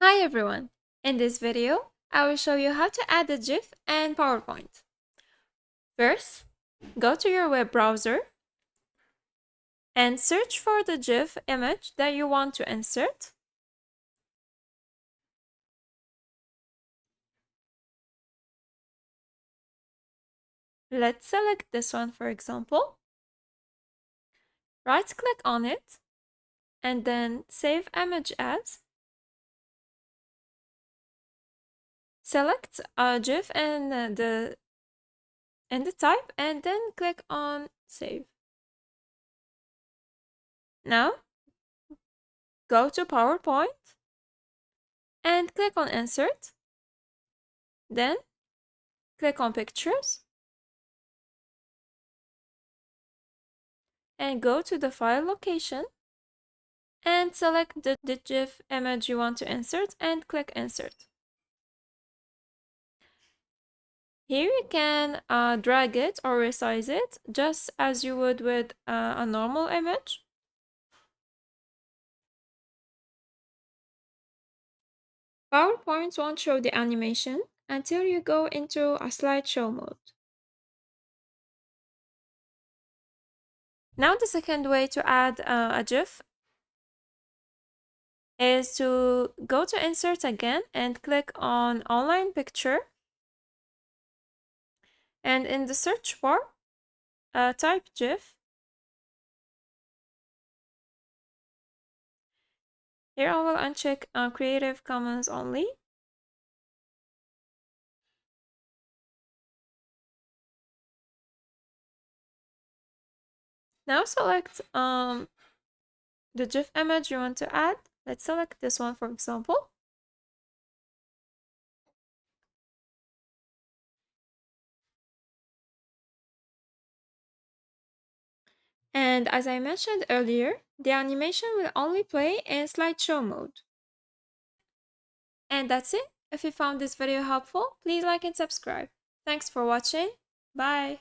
Hi everyone! In this video, I will show you how to add a GIF and PowerPoint. First, go to your web browser and search for the GIF image that you want to insert. Let's select this one, for example. Right-click on it and then Save Image As. Select a GIF in the type and then click on Save. Now, go to PowerPoint and click on Insert. Then, click on Pictures and go to the file location and select the GIF image you want to insert and click Insert. Here you can drag it or resize it just as you would with a normal image. PowerPoint won't show the animation until you go into a slideshow mode. Now the second way to add a GIF is to go to Insert again and click on Online Picture. And in the search bar, type GIF. Here I will uncheck Creative Commons only. Now select the GIF image you want to add. Let's select this one, for example. And as I mentioned earlier, the animation will only play in slideshow mode. And that's it. If you found this video helpful, please like and subscribe. Thanks for watching. Bye.